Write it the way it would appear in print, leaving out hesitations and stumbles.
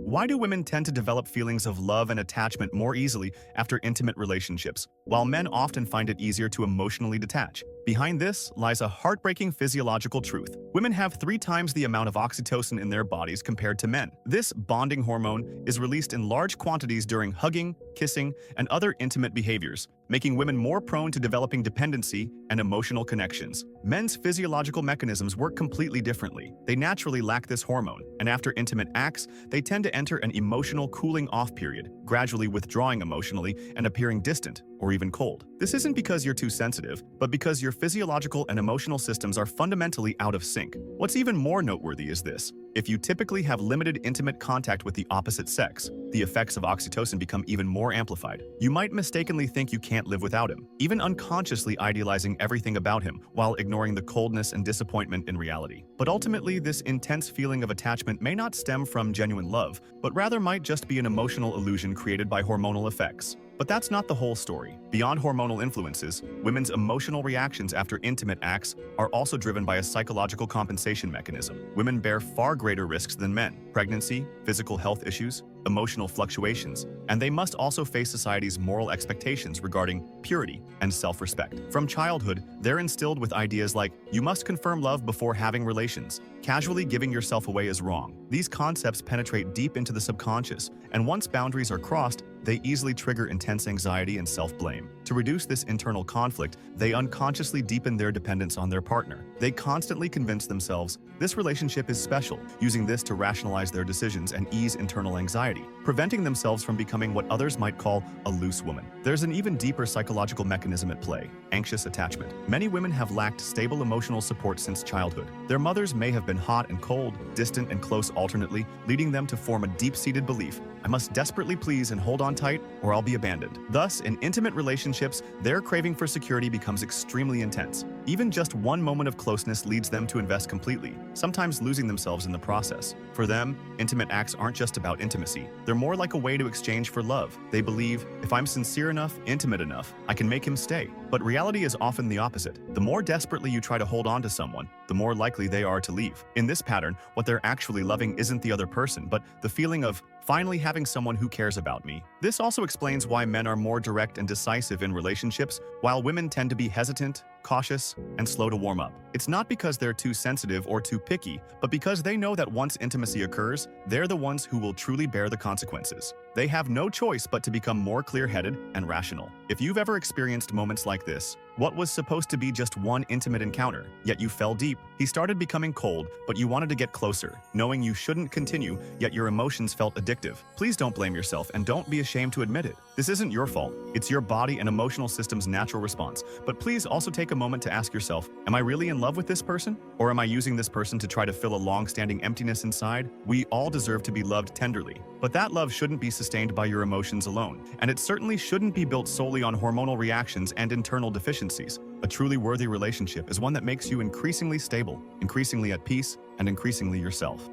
Why do women tend to develop feelings of love and attachment more easily after intimate relationships, while men often find it easier to emotionally detach? Behind this lies a heartbreaking physiological truth. Women have 3 times the amount of oxytocin in their bodies compared to men. This bonding hormone is released in large quantities during hugging, kissing, and other intimate behaviors, making women more prone to developing dependency and emotional connections. Men's physiological mechanisms work completely differently. They naturally lack this hormone, and after intimate acts, they tend to enter an emotional cooling-off period, gradually withdrawing emotionally and appearing distant or even cold. This isn't because you're too sensitive, but because your physiological and emotional systems are fundamentally out of sync. What's even more noteworthy is this. If you typically have limited intimate contact with the opposite sex, the effects of oxytocin become even more amplified. You might mistakenly think you can't live without him, even unconsciously idealizing everything about him while ignoring the coldness and disappointment in reality. But ultimately, this intense feeling of attachment may not stem from genuine love, but rather might just be an emotional illusion created by hormonal effects. But that's not the whole story. Beyond hormonal influences, women's emotional reactions after intimate acts are also driven by a psychological compensation mechanism. Women bear far greater risks than men: pregnancy, physical health issues, emotional fluctuations, and they must also face society's moral expectations regarding purity and self-respect. From childhood, they're instilled with ideas like, you must confirm love before having relations. Casually giving yourself away is wrong. These concepts penetrate deep into the subconscious, and once boundaries are crossed, they easily trigger intense anxiety and self-blame. To reduce this internal conflict, they unconsciously deepen their dependence on their partner. They constantly convince themselves this relationship is special, using this to rationalize their decisions and ease internal anxiety, preventing themselves from becoming what others might call a loose woman. There's an even deeper psychological mechanism at play: anxious attachment. Many women have lacked stable emotional support since childhood. Their mothers may have been hot and cold, distant and close alternately, leading them to form a deep-seated belief: I must desperately please and hold on tight, or I'll be abandoned. Thus, in intimate relationships, their craving for security becomes extremely intense. Even just one moment of closeness leads them to invest completely, sometimes losing themselves in the process. For them, intimate acts aren't just about intimacy. They're more like a way to exchange for love. They believe, if I'm sincere enough, intimate enough, I can make him stay. But reality is often the opposite. The more desperately you try to hold on to someone, the more likely they are to leave. In this pattern, what they're actually loving isn't the other person, but the feeling of finally having someone who cares about me. This also explains why men are more direct and decisive in relationships, while women tend to be hesitant, cautious, and slow to warm up. It's not because they're too sensitive or too picky, but because they know that once intimacy occurs, they're the ones who will truly bear the consequences. They have no choice but to become more clear-headed and rational. If you've ever experienced moments like this, what was supposed to be just one intimate encounter, yet you fell deep. He started becoming cold, but you wanted to get closer, knowing you shouldn't continue, yet your emotions felt addictive. Please don't blame yourself and don't be ashamed to admit it. This isn't your fault. It's your body and emotional system's natural response. But please also take a moment to ask yourself, am I really in love with this person? Or am I using this person to try to fill a long-standing emptiness inside? We all deserve to be loved tenderly, but that love shouldn't be sustained by your emotions alone, and it certainly shouldn't be built solely on hormonal reactions and internal deficiencies. A truly worthy relationship is one that makes you increasingly stable, increasingly at peace, and increasingly yourself.